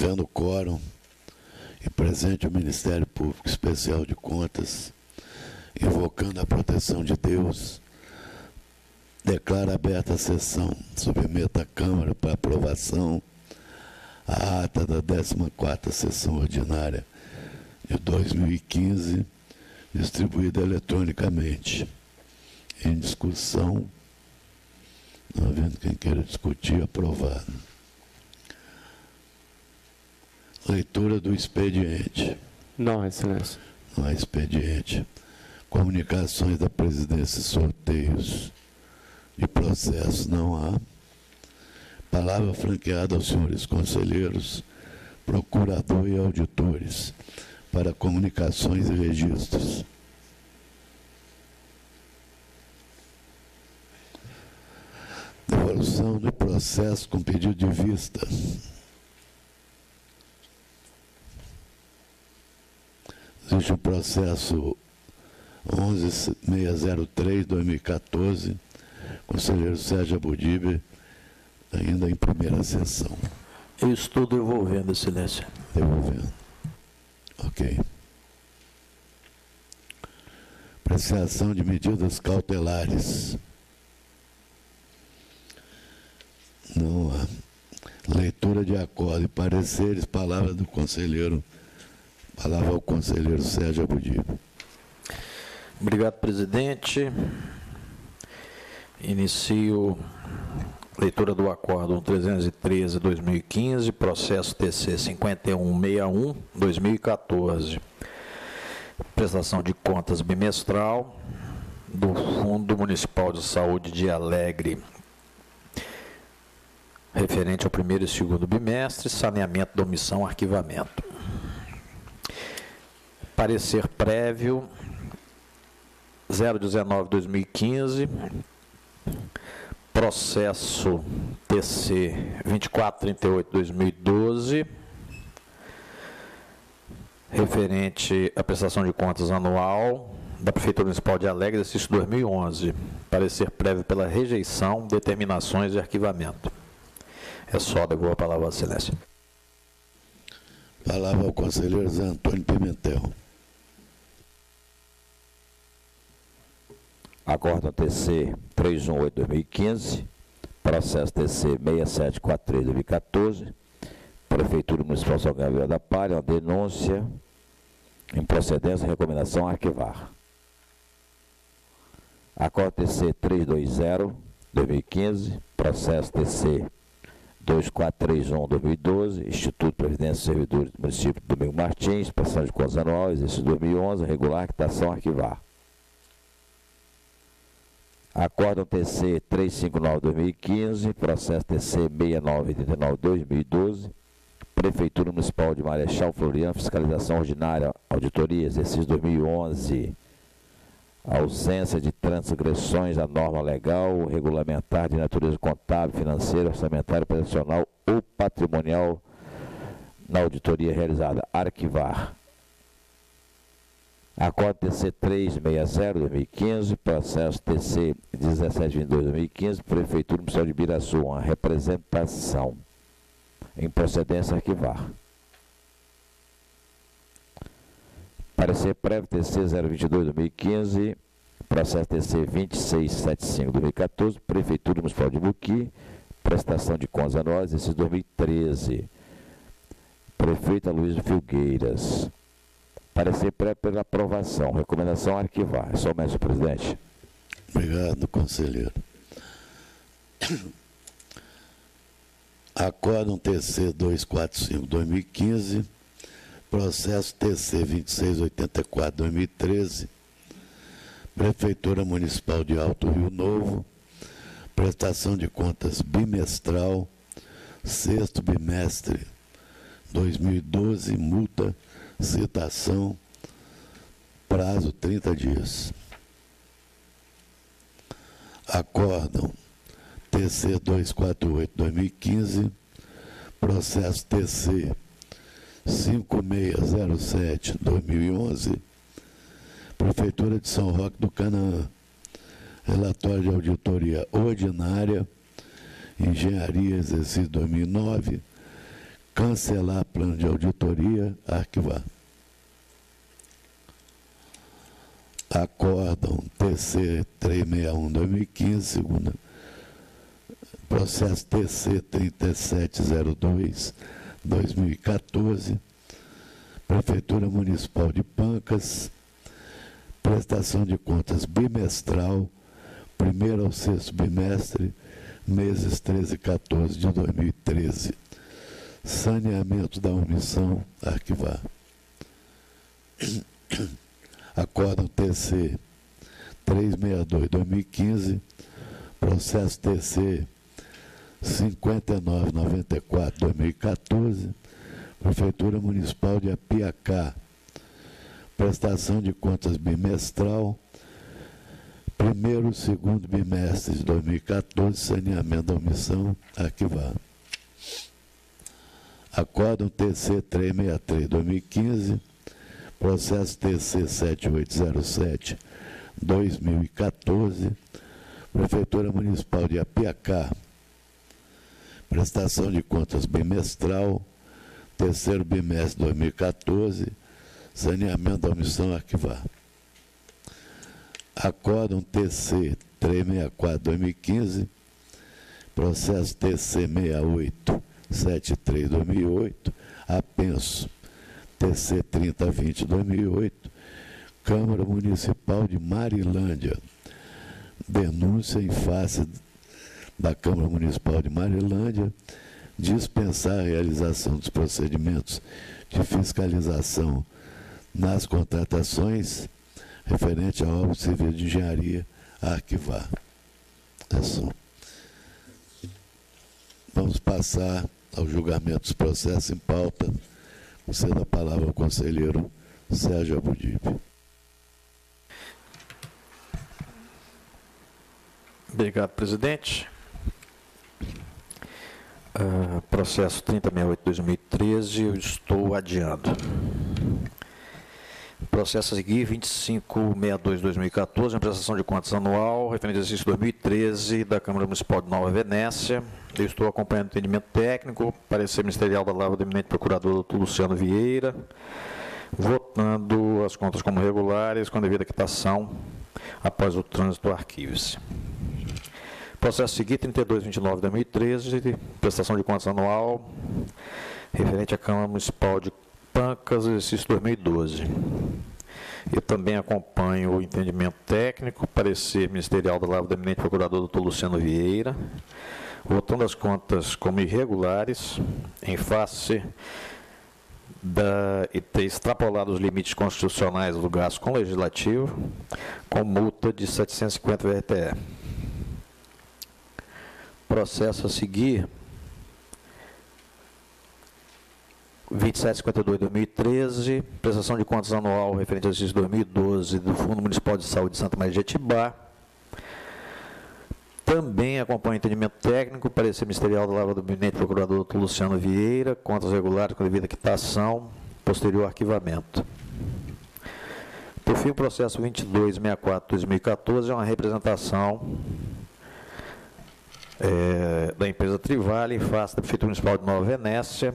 Havendo quórum e presente o Ministério Público Especial de Contas, invocando a proteção de Deus, declaro aberta a sessão. Submeto à Câmara para aprovação a ata da 14ª sessão ordinária de 2015, distribuída eletronicamente. Em discussão, não havendo quem queira discutir, aprovado. Leitura do expediente. Não, Excelência. Não há expediente. Comunicações da presidência e sorteios de processos não há. Palavra franqueada aos senhores conselheiros, procurador e auditores para comunicações e registros. Devolução do processo com pedido de vista. Existe um processo 11.603/2014, conselheiro Sérgio Abudibe, ainda em primeira sessão. Eu estou devolvendo, Excelência. Devolvendo. Ok. Apreciação de medidas cautelares. Não há. Leitura de acordo e pareceres, palavra do conselheiro. Palavra ao conselheiro Sérgio Abudibe. Obrigado, presidente. Inicio leitura do acordo 313/2015, processo TC 5161/2014. Prestação de contas bimestral do Fundo Municipal de Saúde de Alegre, referente ao primeiro e segundo bimestre, saneamento da omissão, arquivamento. Parecer prévio 019/2015, processo TC 2438/2012, referente à prestação de contas anual da Prefeitura Municipal de Alegre, exercício 2011. Parecer prévio pela rejeição, determinações e arquivamento. É só, devolvo a palavra à Excelência. Palavra ao conselheiro Zé Antônio Pimentel. Acordo TC 318/2015, processo TC 6743/2014, Prefeitura Municipal de São Gabriel da Palha, uma denúncia, improcedência, recomendação a arquivar. Acordo TC 320/2015, processo TC 2431/2012, Instituto de Previdência dos Servidores do Município de Domingo Martins, prestação de contas anual, exercício 2011, regular, quitação, arquivar. Acórdão TC 359/2015, processo TC 6989/2012, Prefeitura Municipal de Marechal Floriano, fiscalização ordinária, auditoria, exercício 2011, ausência de transgressões à norma legal, regulamentar de natureza contábil, financeira, orçamentária, operacional ou patrimonial na auditoria realizada. Arquivar. Acordo TC 360/2015, processo TC 1722/2015, Prefeitura Municipal de Ibiraçu, uma representação. Em procedência, arquivar. Parecer prévio TC 022/2015, processo TC 2675/2014, Prefeitura Municipal de Muqui, prestação de contas anuais, exercício 2013. Prefeito Aloysio Filgueiras. Parecer prévio pela aprovação. Recomendação arquivar. É somente, senhor presidente. Obrigado, conselheiro. Acórdão TC 245/2015, processo TC 2684/2013, Prefeitura Municipal de Alto Rio Novo, prestação de contas bimestral, sexto bimestre 2012, multa, citação, prazo 30 dias. Acórdão TC 248/2015, processo TC 5607/2011, Prefeitura de São Roque do Canaã, relatório de auditoria ordinária, engenharia, exercício 2009, cancelar plano de auditoria, arquivar. Acórdão TC 361-2015, segunda, processo TC 3702-2014, Prefeitura Municipal de Pancas, prestação de contas bimestral, primeiro ao sexto bimestre, meses 13 e 14 de 2013. Saneamento da omissão, arquivar. Acórdão TC 362-2015, processo TC 5994-2014, Prefeitura Municipal de Apiacá, prestação de contas bimestral, primeiro e segundo bimestre de 2014, saneamento da omissão, arquivado. Acórdão TC 363-2015, processo TC 7807-2014, Prefeitura Municipal de Apiacá, prestação de contas bimestral, terceiro bimestre de 2014, saneamento da omissão, arquivar. Acórdão TC 364-2015, processo TC 6873-2008, apenso TC 3020-2008, Câmara Municipal de Marilândia, denúncia em face da Câmara Municipal de Marilândia, dispensar a realização dos procedimentos de fiscalização nas contratações referente à obra civil de engenharia, a arquivar. É só. Vamos passar ao julgamento dos processos em pauta. Cedo a palavra ao conselheiro Sérgio Abudib. Obrigado, presidente. Processo 3068-2013, eu estou adiando. Processo a seguir, 2562-2014, a prestação de contas anual, referente ao exercício 2013 da Câmara Municipal de Nova Venécia. Eu estou acompanhando o entendimento técnico, parecer ministerial da Lavra do eminente procurador Dr. Luciano Vieira, votando as contas como regulares, com a devida quitação, após o trânsito arquivo-se. Processo seguinte, 3229-2013, prestação de contas anual, referente à Câmara Municipal de Pancas, exercício 2012. Eu também acompanho o entendimento técnico, parecer ministerial da Lavra do eminente procurador Dr. Luciano Vieira, votando as contas como irregulares, em face de ter extrapolado os limites constitucionais do gasto com legislativo, com multa de 750 VRTE. Processo a seguir, 2752-2013, prestação de contas anual referente ao exercício 2012 do Fundo Municipal de Saúde de Santa Maria de Jetibá. Também acompanha o entendimento técnico, parecer ministerial da Lavra do eminente procurador Dr. Luciano Vieira, contas regulares com devida quitação, posterior arquivamento. Por fim, o processo 2264-2014 é uma representação da empresa Trivale em face da Prefeitura Municipal de Nova Venécia.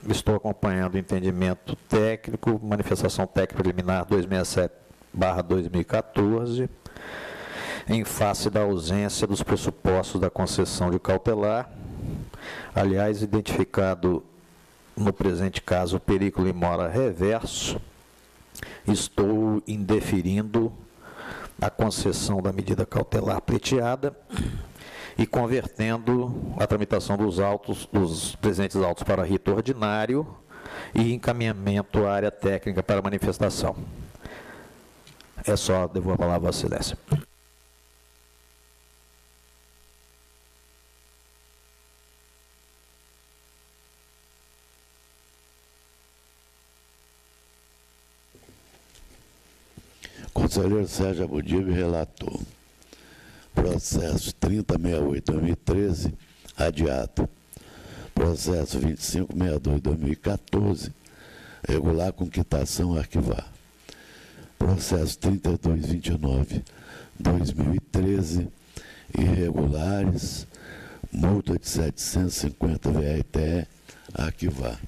Estou acompanhando o entendimento técnico, manifestação técnica preliminar 267/2014, em face da ausência dos pressupostos da concessão de cautelar, aliás, identificado no presente caso o perículo em mora reverso, estou indeferindo a concessão da medida cautelar pleiteada e convertendo a tramitação dos presentes autos para rito ordinário e encaminhamento à área técnica para manifestação. É só, devolvo a palavra a Vossa Excelência. Conselheiro Sérgio Abudib, relator. Processo 3068-2013, adiado. Processo 2562-2014, regular com quitação, arquivar. Processo 3229-2013, irregulares, multa de 750 VRTE, arquivar.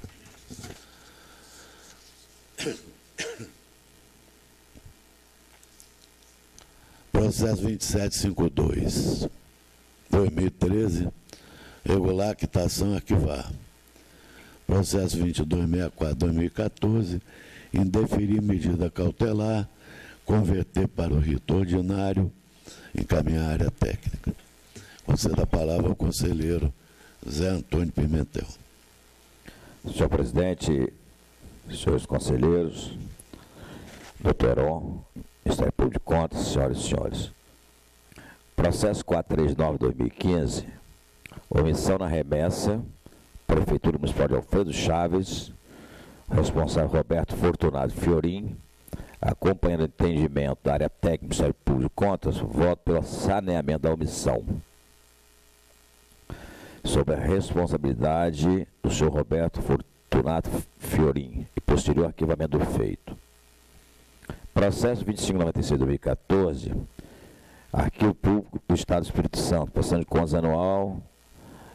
Processo 2752, 2013, regular quitação, arquivar. Processo 2264, 2014, indeferir medida cautelar, converter para o rito ordinário, encaminhar a área técnica. Concedo a palavra ao conselheiro Zé Antônio Pimentel. Senhor presidente, senhores conselheiros, doutor Heron, Ministério Público de Contas, senhoras e senhores. Processo 439/2015, omissão na remessa, Prefeitura Municipal de Alfredo Chaves, responsável Roberto Fortunato Fiorim, acompanhando o entendimento da área técnica do Ministério Público de Contas, voto pelo saneamento da omissão. Sob a responsabilidade do senhor Roberto Fortunato Fiorim e posterior arquivamento do feito. Processo 2596/2014, Arquivo Público do Estado do Espírito Santo, prestação de contas anual,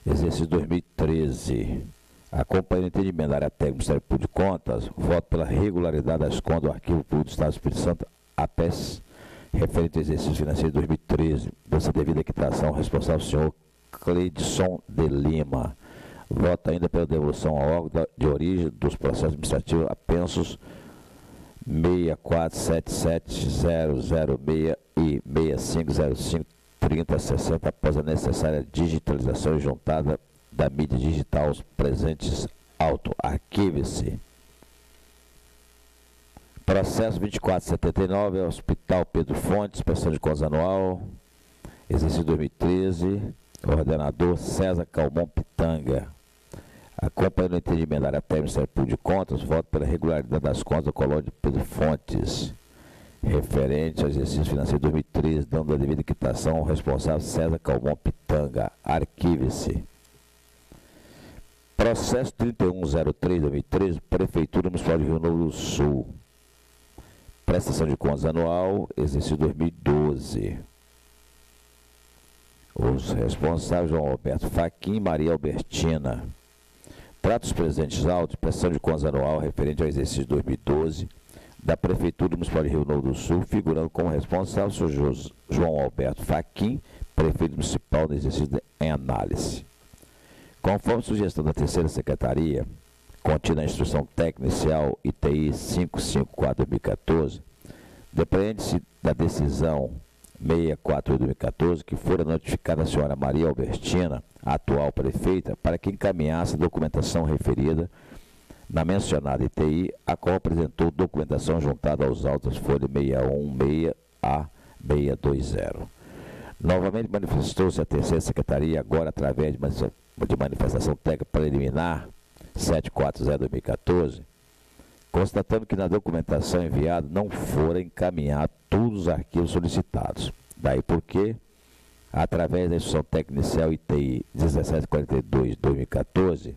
exercício 2013. Acompanhando o entendimento da área técnica do Ministério Público de Contas, voto pela regularidade das contas do Arquivo Público do Estado do Espírito Santo, APES, referente ao exercício financeiro de 2013, dessa devida quitação responsável do senhor Cleidson de Lima. Voto ainda pela devolução ao órgão de origem dos processos administrativos apensos 6477006 e 65053060 após a necessária digitalização e juntada da mídia digital aos presentes auto. Arquive-se. Processo 2479, Hospital Pedro Fontes, prestação de contas anual, exercício 2013, ordenador César Calmon Pitanga. Acompanhando o entendimento da área técnica do Ministério Público de Contas, voto pela regularidade das contas do colônia de Pedro Fontes, referente ao exercício financeiro de 2013, dando a devida quitação ao responsável César Calmon Pitanga. Arquive-se. Processo 3103/2013, Prefeitura Municipal de Rio Novo do Sul. Prestação de contas anual, exercício 2012. Os responsáveis João Alberto Faquim e Maria Albertina. Trata os presentes autos, prestação de contas anual referente ao exercício 2012 da Prefeitura Municipal de Rio Novo do Sul, figurando como responsável o senhor João Alberto Faquim, prefeito municipal do exercício em análise. Conforme sugestão da terceira secretaria, contida na Instrução Técnica Inicial ITI 554/2014, depreende-se da decisão 648/2014, que fora notificada a senhora Maria Albertina, a atual prefeita, para que encaminhasse a documentação referida na mencionada ITI, a qual apresentou documentação juntada aos autos folha 616 a 620. Novamente manifestou-se a terceira secretaria, agora através de manifestação técnica preliminar 740/2014, constatando que na documentação enviada não foram encaminhados todos os arquivos solicitados. Daí porque, através da Instrução Técnica Inicial ITI 1742/2014,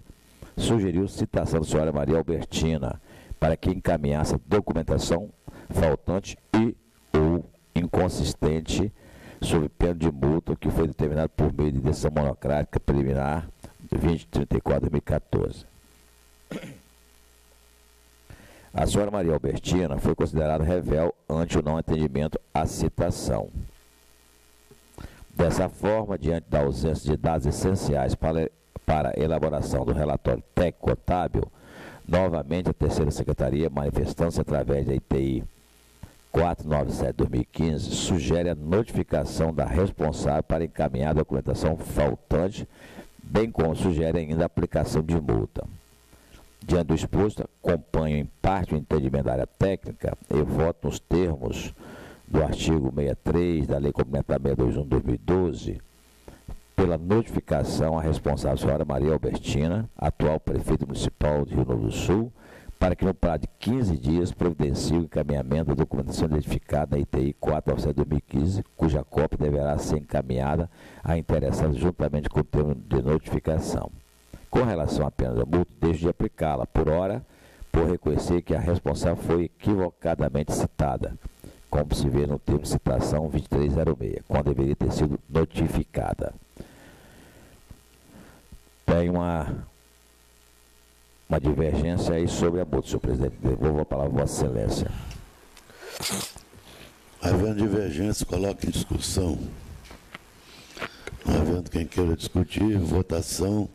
sugeriu citação da senhora Maria Albertina para que encaminhasse a documentação faltante e ou inconsistente sob pena de multa que foi determinado por meio de decisão monocrática preliminar 2034/2014. A senhora Maria Albertina foi considerada revel ante o não atendimento à citação. Dessa forma, diante da ausência de dados essenciais para a elaboração do relatório técnico-contábil, novamente a terceira secretaria, manifestando-se através da ITI 497/2015, sugere a notificação da responsável para encaminhar a documentação faltante, bem como sugere ainda a aplicação de multa. Diante do exposto, acompanho em parte o entendimento da área técnica e voto nos termos do artigo 63 da Lei Complementar 621/2012, pela notificação à responsável senhora Maria Albertina, atual prefeita municipal de Rio Novo do Sul, para que no prazo de 15 dias providencie o encaminhamento da documentação identificada na ITI 497/2015, cuja cópia deverá ser encaminhada à interessada juntamente com o termo de notificação. Com relação à pena da multa, deixo de aplicá-la, por hora, por reconhecer que a responsável foi equivocadamente citada, como se vê no termo de citação 2306, quando deveria ter sido notificada. Tem uma uma divergência aí sobre a multa, senhor presidente. Devolvo a palavra a Vossa Excelência. Havendo divergência, coloque em discussão. Não havendo quem queira discutir, votação,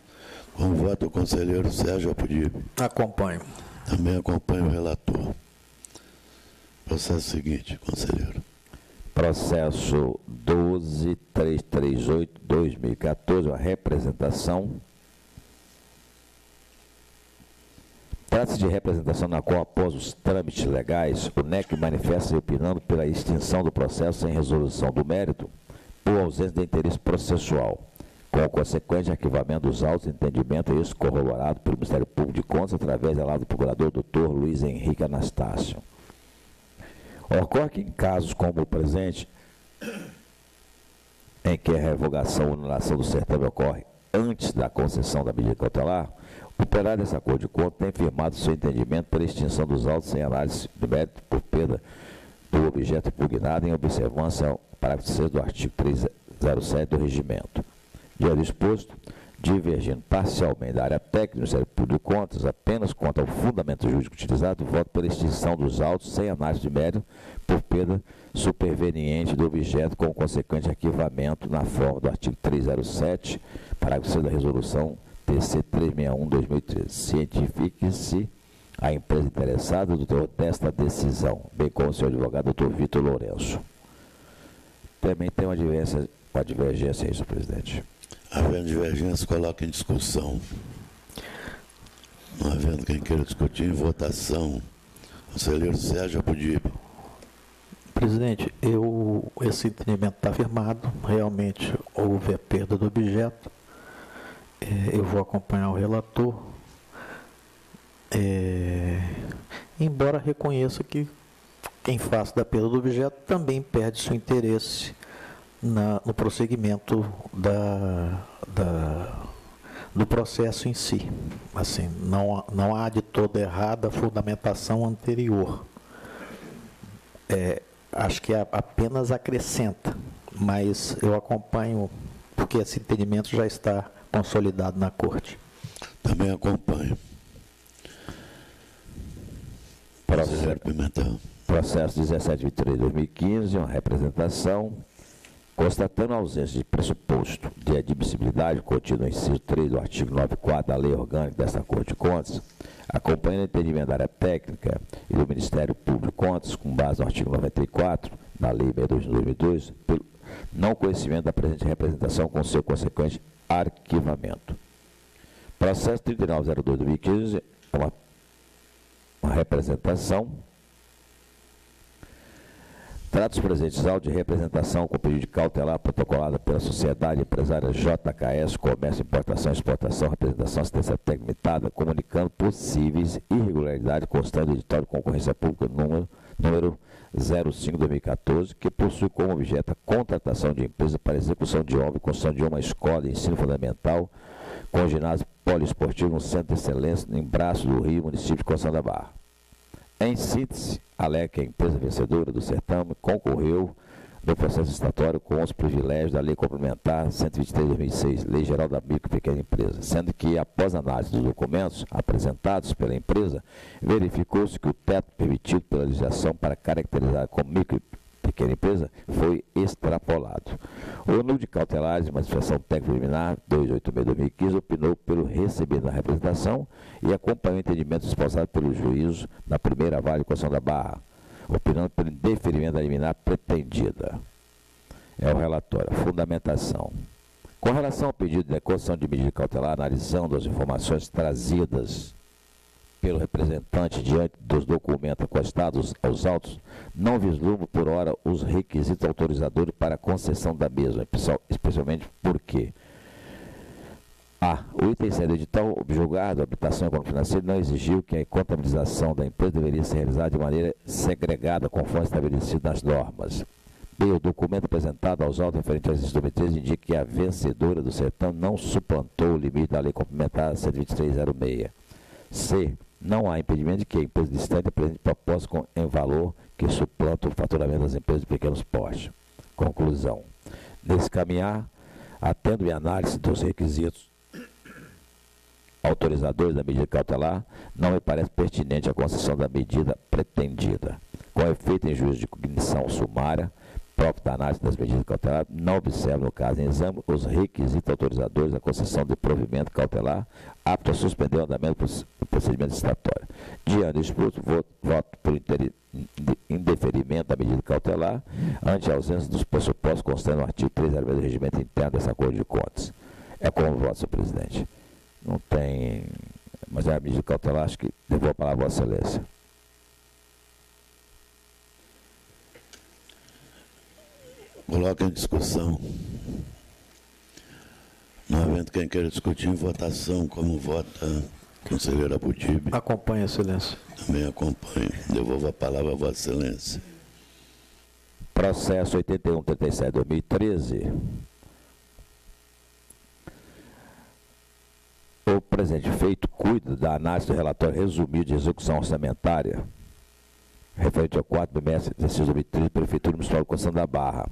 com voto o conselheiro Sérgio Apudib. Acompanho. Também acompanho o relator. Processo seguinte, conselheiro. Processo 12338-2014, uma representação. Trata-se de representação na qual, após os trâmites legais, o NEC manifesta-se opinando pela extinção do processo sem resolução do mérito por ausência de interesse processual, com o consequente arquivamento dos autos de entendimento, isso corroborado pelo Ministério Público de Contas através da lá do procurador Dr. Luiz Henrique Anastácio. Ocorre que em casos como o presente, em que a revogação ou anulação do certame ocorre antes da concessão da medida cautelar, o plenário desse acordo de contas tem firmado seu entendimento pela extinção dos autos sem análise de mérito por perda do objeto impugnado em observância ao parágrafo 6 do artigo 307 do regimento. Diante do exposto, divergindo parcialmente da área técnica do Ministério Público de Contas, apenas quanto ao fundamento jurídico utilizado, voto pela extinção dos autos sem análise de mérito por perda superveniente do objeto com o consequente arquivamento na forma do artigo 307, parágrafo 6 da resolução TC 361/2013. Cientifique-se a empresa interessada do teor desta decisão, bem como o seu advogado, Dr. Vitor Lourenço. Também tem uma divergência aí, senhor presidente. Havendo divergência, coloque em discussão. Não havendo quem queira discutir, em votação. Conselheiro Sérgio Apudib. Presidente, esse entendimento está firmado, realmente houve a perda do objeto, eu vou acompanhar o relator, embora reconheça que quem faz da perda do objeto também perde seu interesse no prosseguimento do processo em si. Assim, não há de toda errada a fundamentação anterior. Acho que apenas acrescenta, mas eu acompanho, porque esse entendimento já está consolidado na Corte. Também acompanho. Processo 1723/2015, uma representação, constatando a ausência de pressuposto de admissibilidade contido no inciso 3 do artigo 94 da Lei Orgânica desta Corte de Contas, acompanhando o entendimento da área técnica e do Ministério Público de Contas, com base no artigo 94 da Lei 62 de 2002, pelo não conhecimento da presente representação com seu consequente arquivamento. Processo 3902/2015, uma representação. Trata os presentes autos de representação com pedido de cautelar protocolada pela Sociedade Empresária JKS, Comércio, Importação, Exportação, Representação, Assistência Técnica Limitada, comunicando possíveis irregularidades constantes do edital de concorrência pública número 05/2014, que possui como objeto a contratação de empresa para execução de obra e construção de uma escola de ensino fundamental com ginásio poliesportivo no Centro de Excelência em Braço do Rio, município de Conceição da Barra. Em síntese, alega que a empresa vencedora do certame concorreu no processo licitatório com os privilégios da Lei Complementar 123/2006, Lei Geral da Micro e Pequena Empresa, sendo que, após análise dos documentos apresentados pela empresa, verificou-se que o teto permitido pela legislação para caracterizar como micro e pequena empresa foi extrapolado. O núcleo de cautelares de manifestação técnica preliminar 286/2015 opinou pelo recebido da representação e acompanhou o entendimento esposado pelo juízo na primeira vara de Conceição da Barra, opinando pelo indeferimento da liminar pretendida. É o relatório. Fundamentação. Com relação ao pedido de concessão de medida cautelar, analisando as informações trazidas pelo representante diante dos documentos acostados aos autos, não vislumbro por hora os requisitos autorizadores para a concessão da mesma, especialmente porque o item 6 do edital objulgado, habilitação econômico-financeira, não exigiu que a contabilização da empresa deveria ser realizada de maneira segregada, conforme estabelecido nas normas. B. O documento apresentado aos autos referente ao exercício 2013 indica que a vencedora do certame não suplantou o limite da Lei Complementar 123/06. C. Não há impedimento de que a empresa distante apresente propósito em valor que suplanta o faturamento das empresas de pequenos porte. Conclusão. Nesse caminhar, atendo em análise dos requisitos autorizadores da medida cautelar, não me parece pertinente a concessão da medida pretendida. Com efeito em juízo de cognição sumária, próprio da análise das medidas cautelares, não observa, no caso em exame, os requisitos autorizadores da concessão de provimento cautelar apto a suspender o andamento do procedimento licitatório. Diante disso, voto por indeferimento da medida cautelar ante a ausência dos pressupostos constantes no artigo 306 do regimento interno desse acordo de contas. É como voto, senhor presidente. Não tem... Mas é a medida cautelar, acho que devolvo a palavra a Vossa Excelência. Coloca em discussão. Não havendo quem queira discutir em votação, como vota a conselheira Abutibe. Acompanhe, Excelência. Também acompanho. Devolvo a palavra a Vossa Excelência. Processo 8137/2013. O presente feito cuida da análise do relatório resumido de execução orçamentária referente ao 4º bimestre de exercício 2013, Prefeitura Municipal de Conceição da Barra.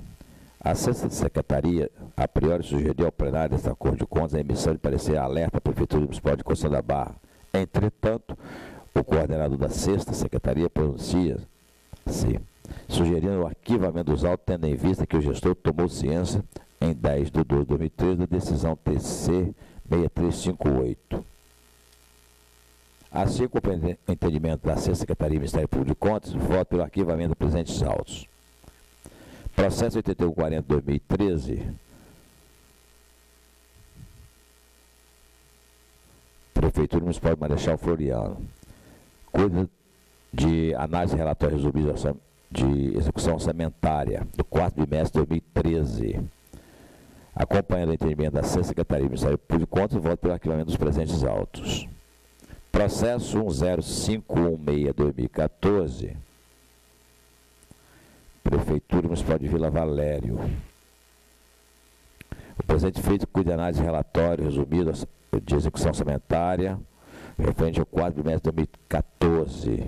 A sexta secretaria, a priori, sugeriu ao plenário deste acordo de contas a emissão de parecer alerta à Prefeitura Municipal de Conceição da Barra. Entretanto, o coordenador da sexta secretaria pronuncia-se, sugerindo o arquivamento dos autos, tendo em vista que o gestor tomou ciência, em 10/12/2013, da decisão TC 6358. Assim, com o entendimento da sexta secretaria do Ministério Público de Contas, voto pelo arquivamento dos presentes autos. Processo 8140/2013. Prefeitura Municipal de Marechal Floriano. Cuida de análise de relatório resumido de execução orçamentária do 4º bimestre de 2013. Acompanhando o entendimento da sexta secretaria do Ministério Público de Contas, voto pelo arquivamento dos presentes autos. Processo 10516/2014. Prefeitura Municipal de Vila Valério. O presente feito cuida de análise de relatório resumido de execução orçamentária referente ao 4º bimestre de 2014.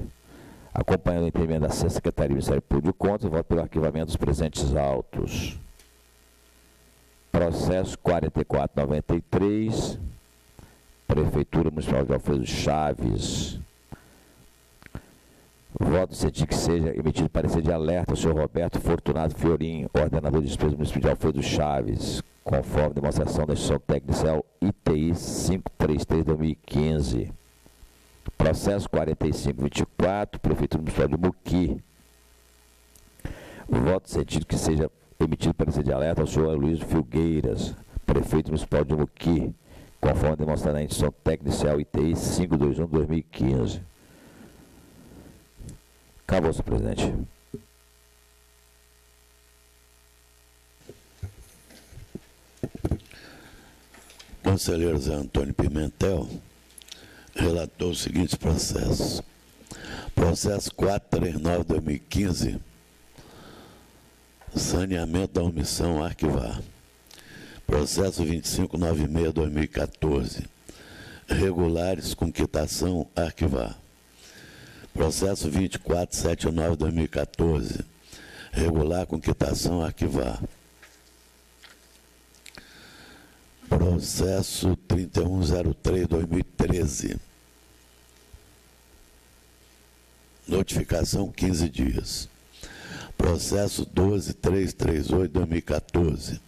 Acompanhando o entendimento da sexta secretaria do Ministério Público de Contas, voto pelo arquivamento dos presentes autos. Processo 4493. Prefeitura Municipal de Alfredo Chaves. Voto sentir que seja emitido parecer de alerta ao senhor Roberto Fortunato Fiorim, ordenador de despesas do município de Alfredo Chaves, conforme demonstração da instituição técnica ITI 533/2015. Processo 4524, Prefeitura Municipal de Muqui. Voto sentido que seja emitido parecer de alerta ao senhor Luiz Filgueiras, Prefeito Municipal de Muqui, conforme demonstrado na instituição técnica ITI 521/2015. Acabou, senhor presidente. Conselheiro Zé Antônio Pimentel relatou os seguintes processos. Processo 439/2015, saneamento da omissão arquivar. Processo 2596/2014, regulares com quitação arquivar. Processo 2479/2014, regular com quitação arquivar. Processo 3103/2013, notificação 15 dias. Processo 12338/2014,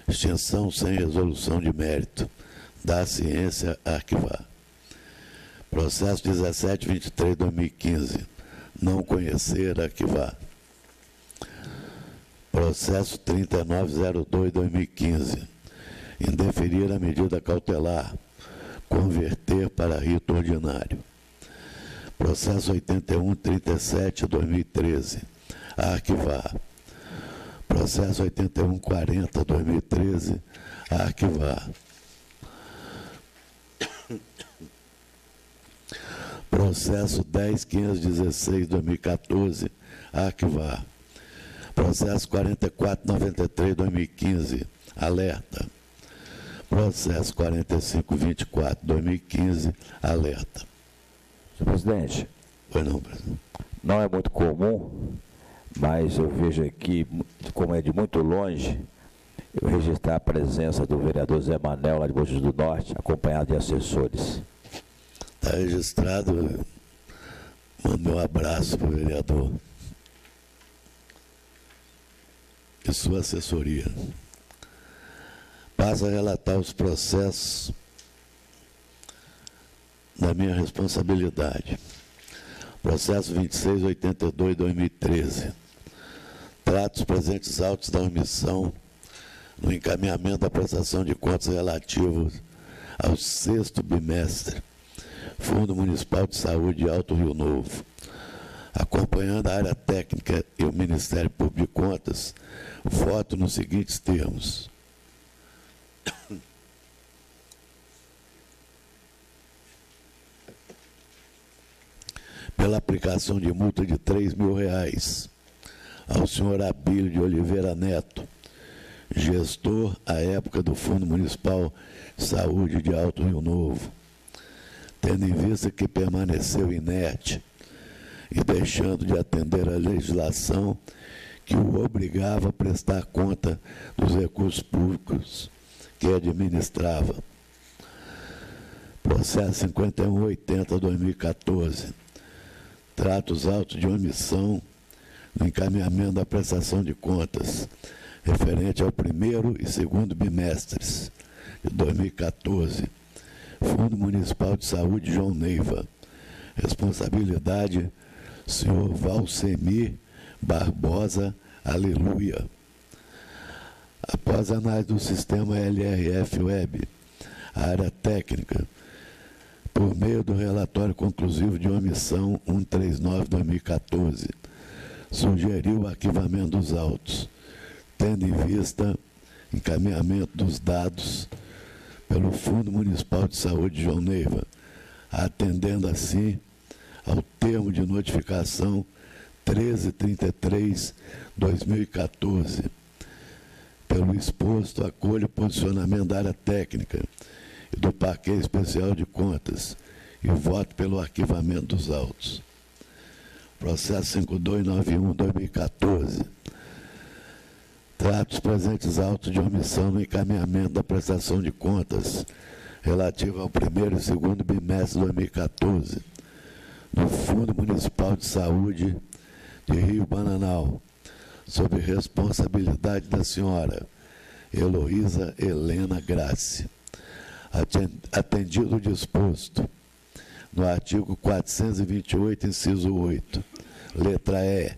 extinção sem resolução de mérito, da ciência arquivar. Processo 1723/2015, não conhecer, arquivar. Processo 3902/2015, indeferir a medida cautelar, converter para rito ordinário. Processo 8137/2013, arquivar. Processo 8140/2013, arquivar. Processo 10516/2014, arquivar. Processo 4493/2015, alerta. Processo 4524/2015, alerta. Senhor presidente. Pois não, presidente. Não é muito comum, mas eu vejo aqui, como é de muito longe, Eu registrar a presença do vereador Zé Manel, lá de Búzios do Norte, acompanhado de assessores. Está registrado. Mando um abraço para o vereador e sua assessoria. Passo a relatar os processos da minha responsabilidade. Processo 2682-2013. Trata os presentes autos da omissão no encaminhamento da prestação de contas relativos ao 6º bimestre, Fundo Municipal de Saúde de Alto Rio Novo. Acompanhando a área técnica e o Ministério Público de Contas, voto nos seguintes termos. Pela aplicação de multa de R$3.000 ao senhor Abílio de Oliveira Neto, gestor à época do Fundo Municipal de Saúde de Alto Rio Novo, tendo em vista que permaneceu inerte e deixando de atender à legislação que o obrigava a prestar conta dos recursos públicos que administrava. Processo 5180-2014. Trata os autos de omissão no encaminhamento da prestação de contas referente ao 1º e 2º bimestres de 2014. Fundo Municipal de Saúde João Neiva. Responsabilidade, senhor Valcemir Barbosa Aleluia. Após a análise do sistema LRF Web, a área técnica, por meio do relatório conclusivo de omissão 139-2014, sugeriu o arquivamento dos autos, tendo em vista encaminhamento dos dados pelo Fundo Municipal de Saúde João Neiva, atendendo assim ao termo de notificação 1333-2014. Pelo exposto, acolho o posicionamento da área técnica e do Parquê Especial de Contas e voto pelo arquivamento dos autos. Processo 5291-2014. Trata os presentes autos de omissão no encaminhamento da prestação de contas relativa ao 1º e 2º bimestre de 2014, no Fundo Municipal de Saúde de Rio Bananal, sob responsabilidade da senhora Heloísa Helena Grace. Atendido o disposto no artigo 428, inciso 8, letra E,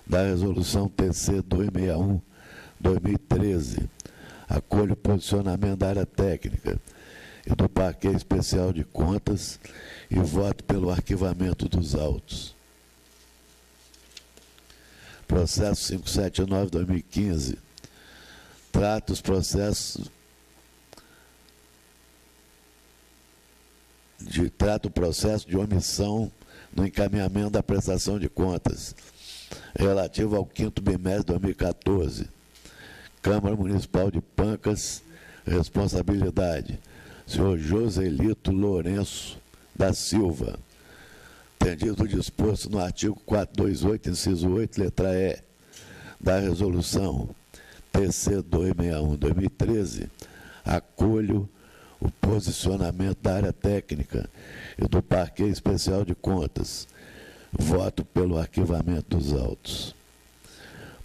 da Resolução TC 261/2013, acolho o posicionamento da área técnica e do Parquê Especial de Contas e voto pelo arquivamento dos autos. Processo 579/2015. Trata os processos trata o processo de omissão no encaminhamento da prestação de contas relativo ao 5º bimestre de 2014. Câmara Municipal de Pancas, responsabilidade, senhor Joselito Lourenço da Silva. Atendido o disposto no artigo 428, inciso 8, letra E, da Resolução TC 261/2013, acolho o posicionamento da área técnica e do Parquê Especial de Contas. Voto pelo arquivamento dos autos.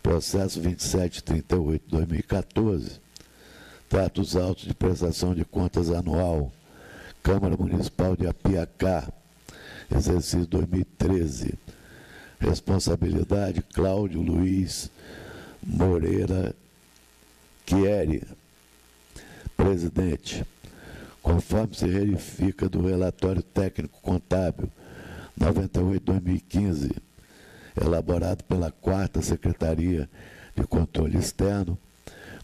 Processo 2738/2014. Trata os autos de prestação de contas anual. Câmara Municipal de Apiacá, exercício 2013. Responsabilidade, Cláudio Luiz Moreira Chieri. Presidente. Conforme se verifica do relatório técnico contábil 98/2015, elaborado pela 4ª Secretaria de Controle Externo,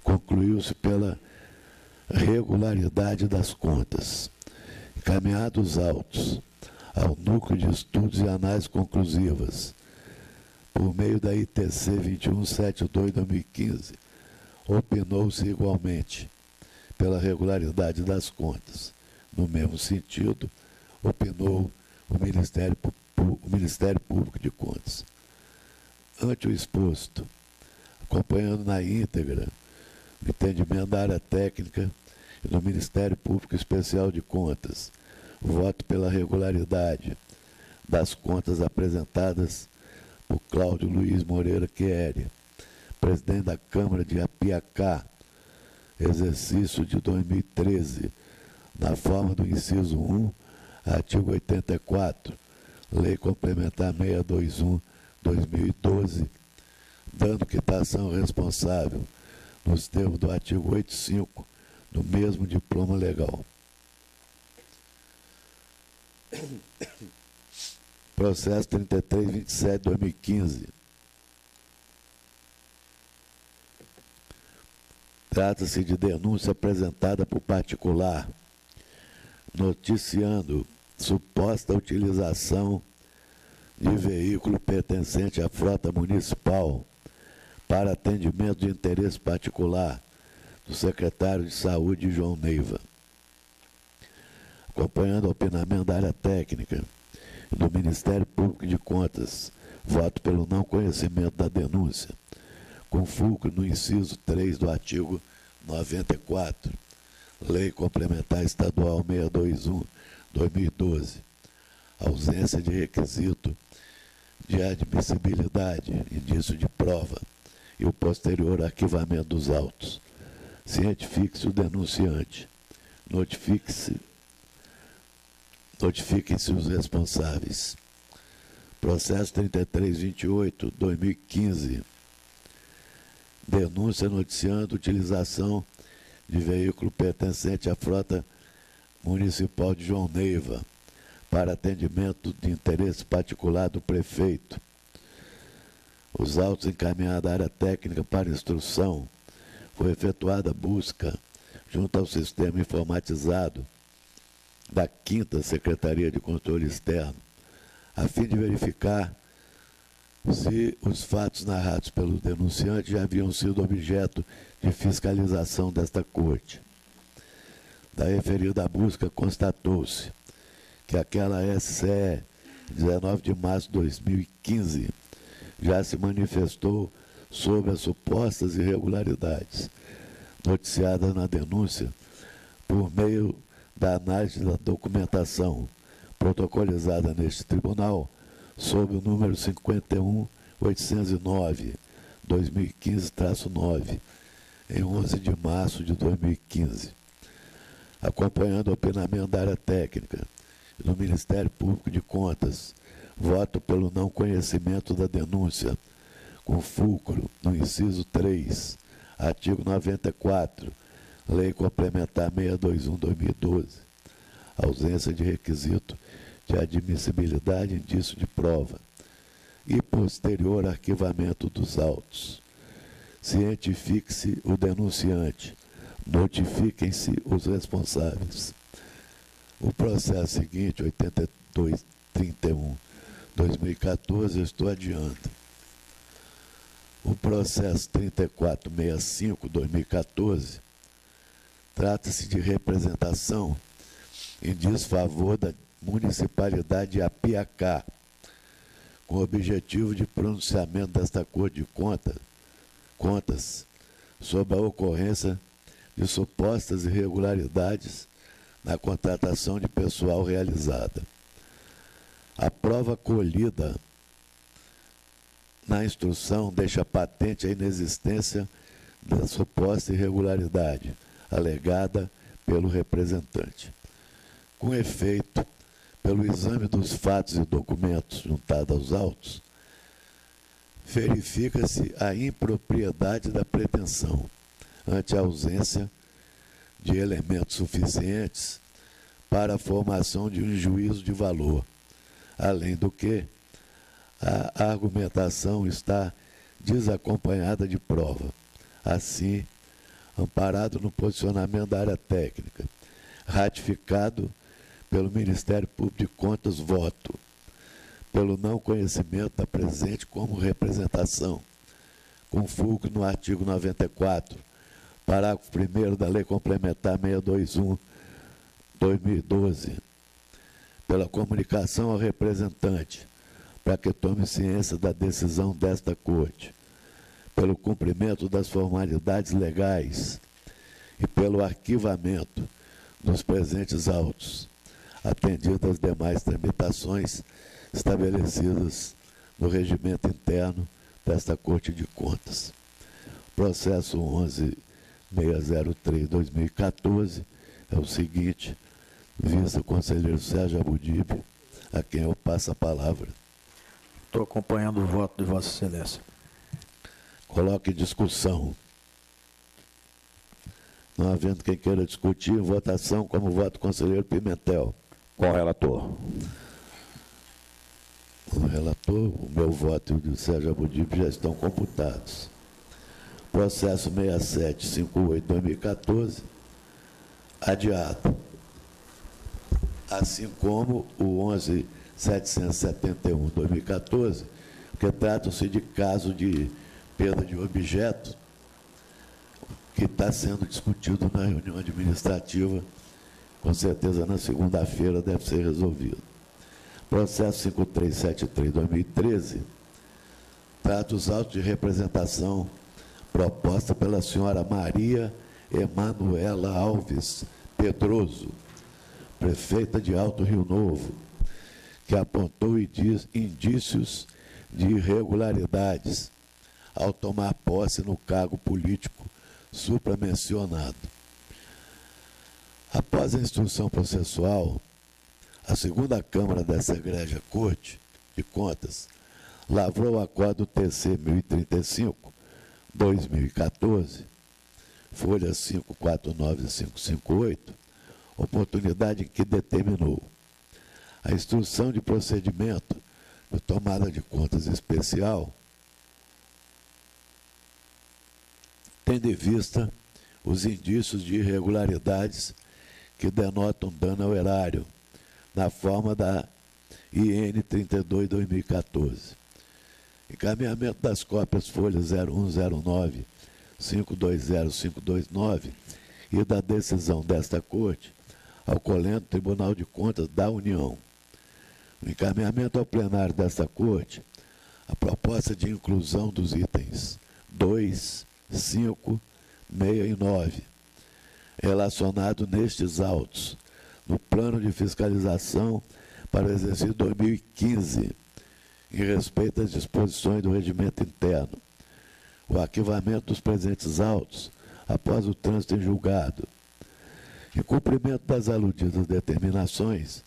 concluiu-se pela regularidade das contas. Encaminhados os autos ao Núcleo de Estudos e Análises Conclusivas, por meio da ITC 2172/2015, opinou-se igualmente pela regularidade das contas. No mesmo sentido, opinou o Ministério Público de Contas. Ante o exposto, acompanhando na íntegra no entendimento da área técnica e do Ministério Público Especial de Contas, voto pela regularidade das contas apresentadas por Cláudio Luiz Moreira Chieri, presidente da Câmara de Apiacá, exercício de 2013, na forma do inciso 1, artigo 84, Lei Complementar 621/2012, dando quitação responsável nos termos do artigo 85 do mesmo diploma legal. Processo 3327/2015. Trata-se de denúncia apresentada por particular, noticiando suposta utilização de veículo pertencente à frota municipal para atendimento de interesse particular do secretário de Saúde, João Neiva. Acompanhando o opinamento da área técnica e do Ministério Público de Contas, voto pelo não conhecimento da denúncia, com fulcro no inciso 3 do artigo 94, Lei Complementar Estadual 621/2012, ausência de requisito de admissibilidade, indício de prova, e o posterior arquivamento dos autos. Cientifique-se o denunciante. Notifiquem-se os responsáveis. Processo 3328/2015. Denúncia noticiando utilização de veículo pertencente à frota municipal de João Neiva para atendimento de interesse particular do prefeito. Os autos encaminhados à área técnica para instrução. Foi efetuada busca junto ao sistema informatizado da 5ª Secretaria de Controle Externo, a fim de verificar se os fatos narrados pelo denunciante já haviam sido objeto de fiscalização desta Corte. Da referida busca, constatou-se que aquela SCE, 19 de março de 2015, já se manifestou sobre as supostas irregularidades noticiadas na denúncia por meio da análise da documentação protocolizada neste tribunal sob o número 51.809/2015-9, em 11 de março de 2015. Acompanhando o opinamento da área técnica e do Ministério Público de Contas, voto pelo não conhecimento da denúncia, com fulcro no inciso 3, artigo 94, Lei Complementar 621/2012, ausência de requisito de admissibilidade, indício de prova, e posterior arquivamento dos autos. Cientifique-se o denunciante, notifiquem-se os responsáveis. O processo seguinte, 8231/2014, eu estou adiando. O processo 3465/2014 trata-se de representação em desfavor da Municipalidade de Apiacá, com o objetivo de pronunciamento desta Corte de Contas sobre a ocorrência de supostas irregularidades na contratação de pessoal realizada. A prova colhida na instrução deixa patente a inexistência da suposta irregularidade alegada pelo representante. Com efeito, pelo exame dos fatos e documentos juntados aos autos, verifica-se a impropriedade da pretensão, ante a ausência de elementos suficientes para a formação de um juízo de valor, além do que a argumentação está desacompanhada de prova. Assim, amparado no posicionamento da área técnica, ratificado pelo Ministério Público de Contas, voto pelo não conhecimento da presente como representação, com fulcro no artigo 94, parágrafo 1º da Lei Complementar 621/2012, pela comunicação ao representante, para que tome ciência da decisão desta Corte, pelo cumprimento das formalidades legais e pelo arquivamento dos presentes autos, atendidas as demais tramitações estabelecidas no regimento interno desta Corte de Contas. Processo 11.603/2014 é o seguinte, vista o conselheiro Sérgio Abudib, a quem eu passo a palavra. Estou acompanhando o voto de Vossa Excelência. Coloque em discussão. Não havendo quem queira discutir, em votação como voto do conselheiro Pimentel. Com o relator. O relator, o meu voto e o de Sérgio Abudib já estão computados. Processo 6758/2014, adiado. Assim como o 11.771/2014, porque trata-se de caso de perda de objeto que está sendo discutido na reunião administrativa, com certeza na segunda-feira deve ser resolvido. Processo 5373/2013, trata os autos de representação proposta pela senhora Maria Emanuela Alves Pedroso, prefeita de Alto Rio Novo, que apontou indícios de irregularidades ao tomar posse no cargo político supramencionado. Após a instrução processual, a segunda Câmara dessa egrégia Corte de Contas lavrou o acordo TC 1035/2014, folhas 549 e 558, oportunidade em que determinou a instrução de procedimento de tomada de contas especial, tendo em vista os indícios de irregularidades que denotam dano ao erário, na forma da IN 32/2014. Encaminhamento das cópias folhas 0109, 520, 529 e da decisão desta Corte ao colento Tribunal de Contas da União. O encaminhamento ao plenário desta Corte, a proposta de inclusão dos itens 2, 5, 6 e 9, relacionado nestes autos, no plano de fiscalização para o exercício 2015, em respeito às disposições do regimento interno, o arquivamento dos presentes autos após o trânsito em julgado. Em cumprimento das aludidas determinações,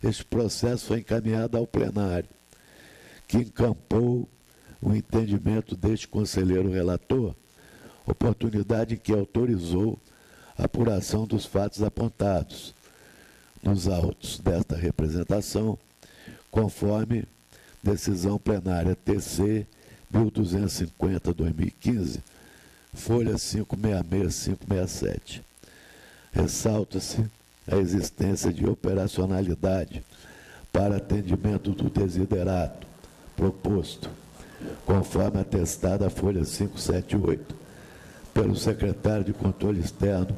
este processo foi encaminhado ao plenário, que encampou o entendimento deste conselheiro relator, oportunidade em que autorizou a apuração dos fatos apontados nos autos desta representação, conforme decisão plenária TC 1250/2015, folha 566 e 567. Ressalta-se a existência de operacionalidade para atendimento do desiderato proposto, conforme atestada a folha 578, pelo secretário de Controle Externo,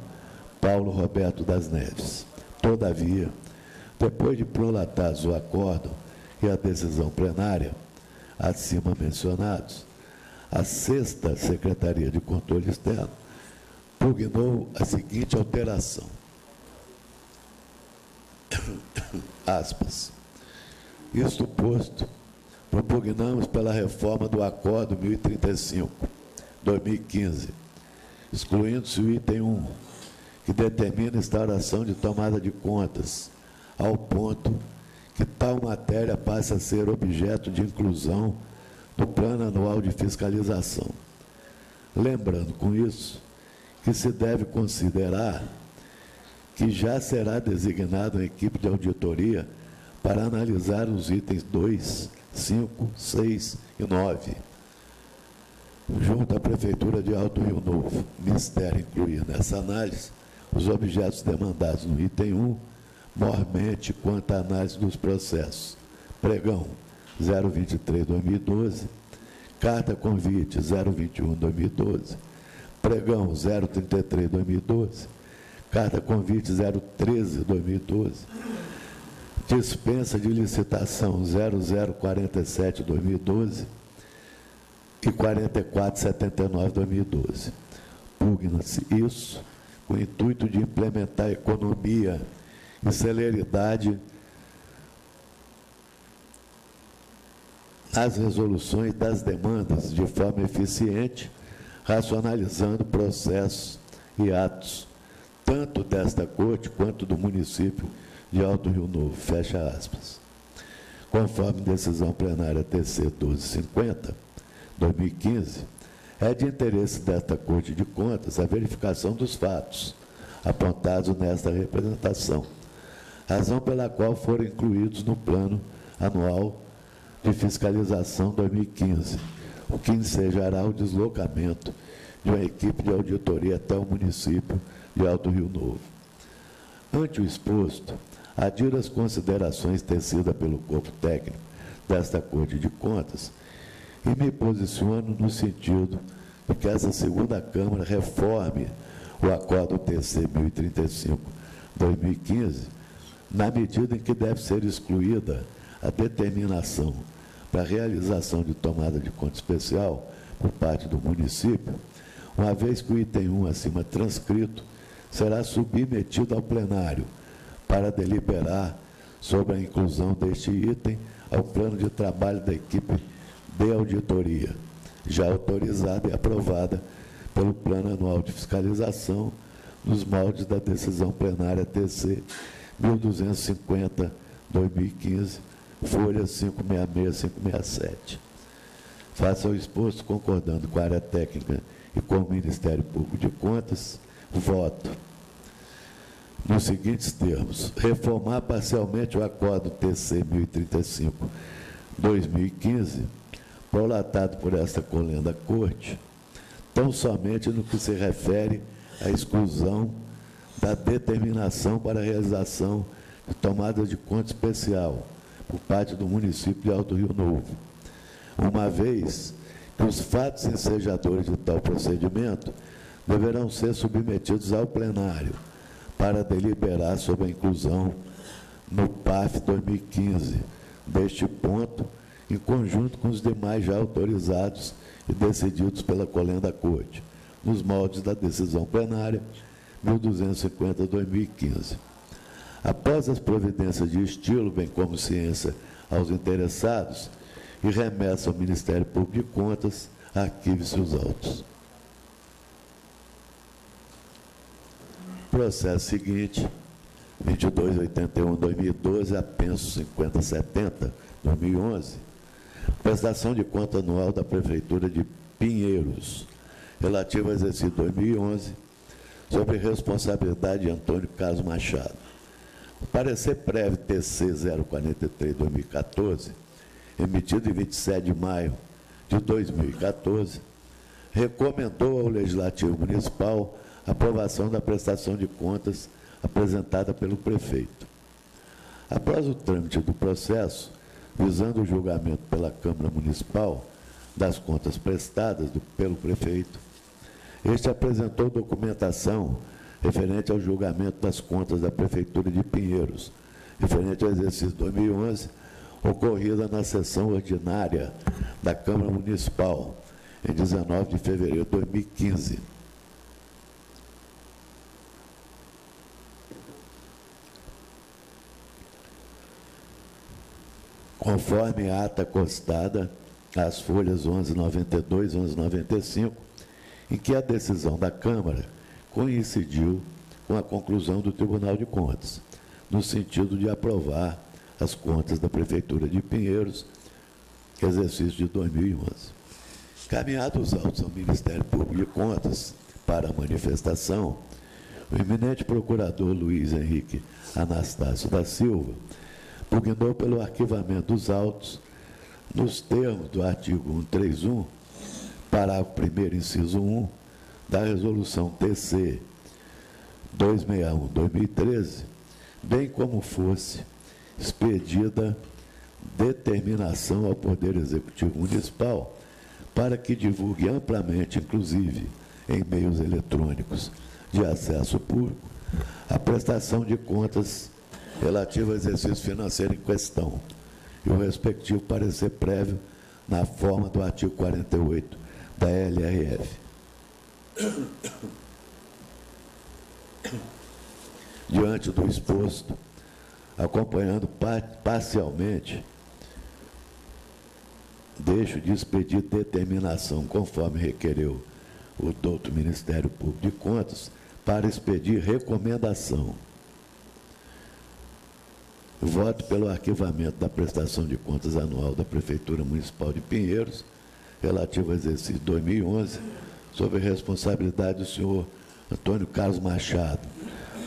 Paulo Roberto das Neves. Todavia, depois de prolatados o acórdão e a decisão plenária, acima mencionados, a 6ª Secretaria de Controle Externo pugnou a seguinte alteração. Aspas. Isto posto, propugnamos pela reforma do Acórdão 1035/2015, excluindo-se o item 1, que determina a instauração de tomada de contas, ao ponto que tal matéria passa a ser objeto de inclusão no Plano Anual de Fiscalização. Lembrando com isso que se deve considerar que já será designada uma equipe de auditoria para analisar os itens 2, 5, 6 e 9, junto à Prefeitura de Alto Rio Novo. O Ministério incluir nessa análise os objetos demandados no item 1, mormente quanto à análise dos processos. Pregão 023/2012, carta convite 021/2012, pregão 033/2012, carta convite 013/2012, dispensa de licitação 0047/2012 e 4479/2012. Pugna-se isso com o intuito de implementar economia e celeridade nas resoluções das demandas de forma eficiente, racionalizando processos e atos, tanto desta Corte quanto do município de Alto Rio Novo, fecha aspas. Conforme decisão plenária TC 1250, 2015, é de interesse desta Corte de Contas a verificação dos fatos apontados nesta representação, razão pela qual foram incluídos no Plano Anual de Fiscalização 2015, o que ensejará o deslocamento de uma equipe de auditoria até o município de Alto Rio Novo. Ante o exposto, adiro às considerações tecidas pelo corpo técnico desta Corte de Contas e me posiciono no sentido de que essa segunda Câmara reforme o Acordo TC 1035/2015, na medida em que deve ser excluída a determinação para a realização de tomada de conta especial por parte do município, uma vez que o item 1 acima transcrito será submetido ao plenário para deliberar sobre a inclusão deste item ao plano de trabalho da equipe de auditoria, já autorizada e aprovada pelo Plano Anual de Fiscalização, nos moldes da decisão plenária TC 1250/2015, folha 566-567. Face ao exposto, concordando com a área técnica e com o Ministério Público de Contas, voto nos seguintes termos: reformar parcialmente o Acordo TC 1035/2015, prolatado por esta colenda Corte, tão somente no que se refere à exclusão da determinação para a realização de tomada de conta especial por parte do município de Alto Rio Novo, uma vez que os fatos ensejadores de tal procedimento deverão ser submetidos ao plenário para deliberar sobre a inclusão no PAF 2015 deste ponto, em conjunto com os demais já autorizados e decididos pela colenda Corte, nos moldes da decisão plenária 1250/2015. Após as providências de estilo, bem como ciência aos interessados, e remessa ao Ministério Público de Contas, arquive-se os autos. Processo seguinte, 2281/2012, apenso 5070/2011, prestação de conta anual da Prefeitura de Pinheiros, relativo ao exercício 2011, sobre responsabilidade de Antônio Carlos Machado. O parecer prévio TC 043/2014, emitido em 27 de maio de 2014, recomendou ao Legislativo Municipal a aprovação da prestação de contas apresentada pelo prefeito. Após o trâmite do processo, visando o julgamento pela Câmara Municipal das contas prestadas pelo prefeito, este apresentou documentação referente ao julgamento das contas da Prefeitura de Pinheiros, referente ao exercício 2011, ocorrida na sessão ordinária da Câmara Municipal, em 19 de fevereiro de 2015. Conforme a ata constada, as folhas 1192 e 1195, em que a decisão da Câmara coincidiu com a conclusão do Tribunal de Contas, no sentido de aprovar as contas da Prefeitura de Pinheiros, exercício de 2011. Caminhados os autos ao Ministério Público de Contas para a manifestação, o eminente procurador Luiz Henrique Anastácio da Silva pugnou pelo arquivamento dos autos nos termos do artigo 131, parágrafo 1º, inciso 1, da Resolução TC 261/2013, bem como fosse expedida determinação ao Poder Executivo Municipal para que divulgue amplamente, inclusive em meios eletrônicos de acesso público, a prestação de contas relativa ao exercício financeiro em questão e o respectivo parecer prévio na forma do artigo 48 da LRF. Diante do exposto, acompanhando parcialmente, deixo de expedir determinação, conforme requereu o douto Ministério Público de Contas, para expedir recomendação. Voto pelo arquivamento da prestação de contas anual da Prefeitura Municipal de Pinheiros, relativo ao exercício 2011, sob a responsabilidade do senhor Antônio Carlos Machado,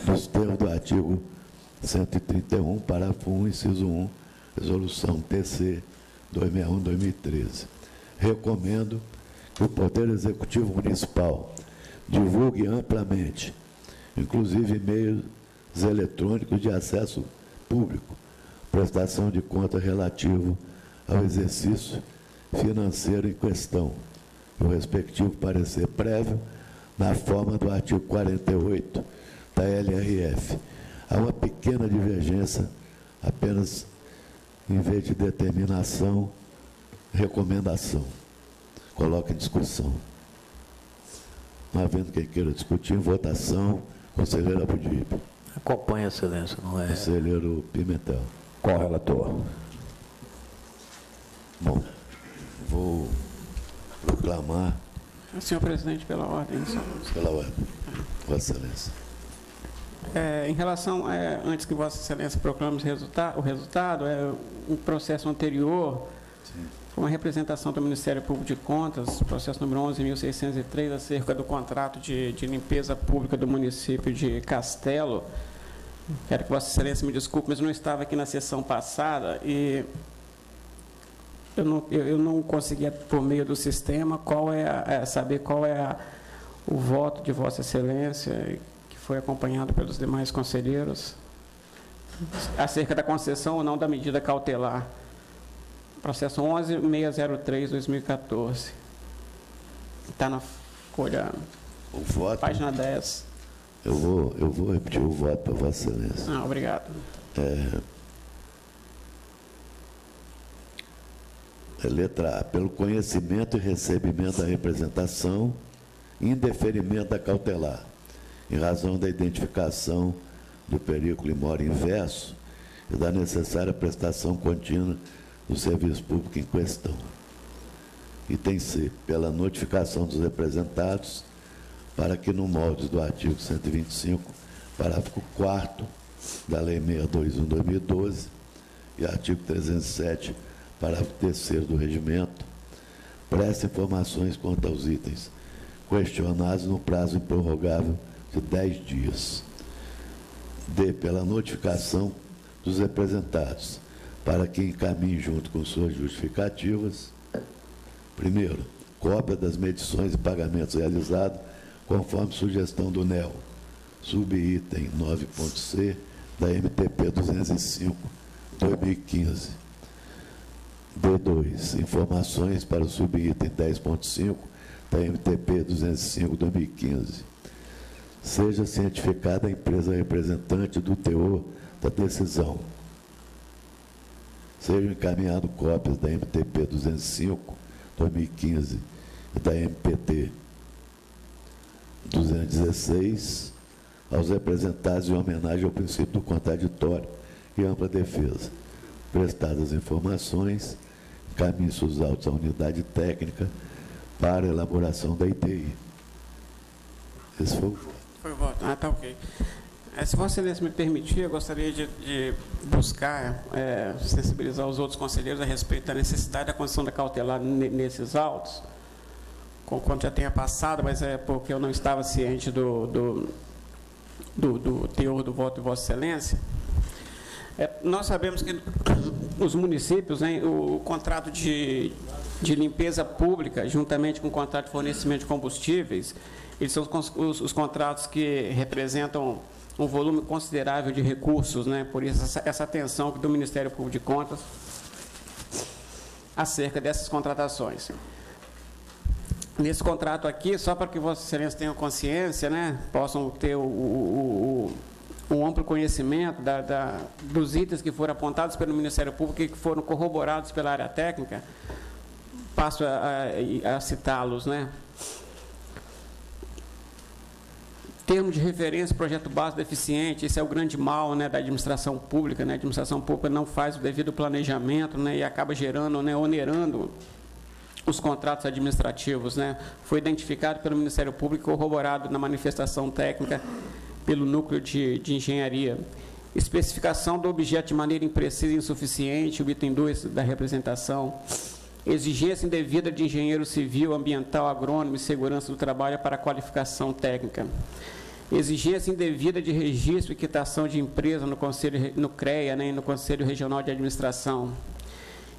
nos termos do artigo 131, parágrafo 1, inciso 1, resolução TC 261/2013. Recomendo que o Poder Executivo Municipal divulgue amplamente, inclusive meios eletrônicos de acesso público, prestação de conta relativo ao exercício financeiro em questão, e o respectivo parecer prévio na forma do artigo 48 da LRF. Há uma pequena divergência, apenas em vez de determinação, recomendação. Coloca em discussão. Não havendo quem queira discutir, em votação, conselheiro Abudib. Acompanha, excelência, não é? Conselheiro Pimentel. Com o relator. Bom, vou proclamar. Senhor presidente, pela ordem. Pela ordem. Vossa Excelência. Em relação, antes que Vossa Excelência proclame o resultado, um processo anterior, foi uma representação do Ministério Público de Contas, processo número 11.603, acerca do contrato de limpeza pública do município de Castelo. Quero que Vossa Excelência me desculpe, mas eu não estava aqui na sessão passada e eu não conseguia, por meio do sistema, saber qual é o voto de Vossa Excelência, que foi acompanhado pelos demais conselheiros, acerca da concessão ou não da medida cautelar. Processo 11.603/2014. Está na folha, O voto, página 10. eu vou repetir o voto para Vossa Excelência. Obrigado. Letra A, pelo conhecimento e recebimento da representação, indeferimento da cautelar, em razão da identificação do perículo imóvel inverso e da necessária prestação contínua do serviço público em questão. Item C, pela notificação dos representados, para que no molde do artigo 125, parágrafo 4º da Lei 621/2012 e artigo 307, parágrafo 3º do Regimento, preste informações quanto aos itens questionados no prazo improrrogável de 10 dias. D, pela notificação dos representados, para que encaminhe junto com suas justificativas, primeiro, cópia das medições e pagamentos realizados conforme sugestão do NEL, subitem 9.c da MTP 205/2015. D2, informações para o subitem 10.5 da MTP 205/2015. Seja cientificada a empresa representante do teor da decisão. Sejam encaminhadas cópias da MTP 205/2015 e da MPT 216 aos representados em homenagem ao princípio do contraditório e ampla defesa. Prestadas informações, encaminhe seus autos à unidade técnica para a elaboração da ITI. Esse foi o voto. Foi o voto. Tá ok. Se Vossa Excelência me permitir, eu gostaria de buscar sensibilizar os outros conselheiros a respeito da necessidade da concessão da cautelar nesses autos, conquanto já tenha passado, mas é porque eu não estava ciente do teor do voto de Vossa Excelência. Nós sabemos que os municípios, o contrato de limpeza pública, juntamente com o contrato de fornecimento de combustíveis, eles são os contratos que representam um volume considerável de recursos, por isso essa atenção do Ministério Público de Contas acerca dessas contratações. Nesse contrato aqui, só para que Vossa Excelência tenha consciência, possam ter um amplo conhecimento dos itens que foram apontados pelo Ministério Público e que foram corroborados pela área técnica, passo a citá-los, né? Termo de referência, projeto básico deficiente, esse é o grande mal, né, da administração pública, né? A administração pública não faz o devido planejamento, né, e acaba gerando, né, onerando os contratos administrativos, né? Foi identificado pelo Ministério Público, corroborado na manifestação técnica pelo Núcleo de Engenharia. Especificação do objeto de maneira imprecisa e insuficiente, o item 2 da representação. Exigência indevida de engenheiro civil, ambiental, agrônomo e segurança do trabalho para qualificação técnica. Exigência indevida de registro e quitação de empresa no CREA, né, e no Conselho Regional de Administração.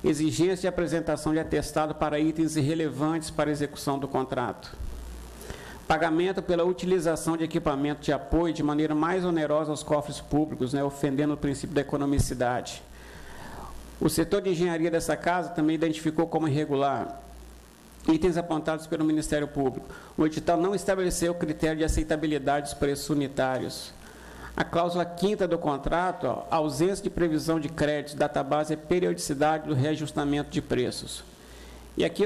Exigência de apresentação de atestado para itens irrelevantes para execução do contrato. Pagamento pela utilização de equipamento de apoio de maneira mais onerosa aos cofres públicos, né, ofendendo o princípio da economicidade. O setor de engenharia dessa casa também identificou como irregular itens apontados pelo Ministério Público. O edital não estabeleceu o critério de aceitabilidade dos preços unitários. A cláusula 5ª do contrato, ó, ausência de previsão de créditos, database e periodicidade do reajustamento de preços. E aqui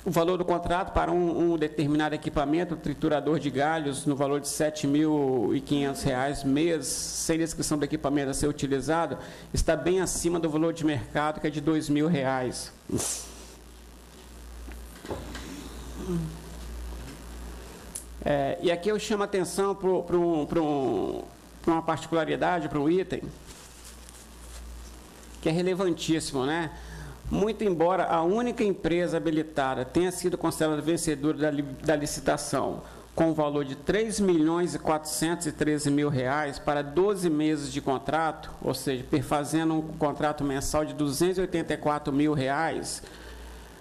o valor do contrato para um determinado equipamento, triturador de galhos, no valor de R$ 7.500 mês, sem descrição do equipamento a ser utilizado, está bem acima do valor de mercado, que é de R$ 2.000. E aqui eu chamo a atenção para uma particularidade, para um item, que é relevantíssimo, né? Muito embora a única empresa habilitada tenha sido considerada vencedora da licitação com o valor de R$ 3.413.000 para 12 meses de contrato, ou seja, perfazendo um contrato mensal de R$ 284.000,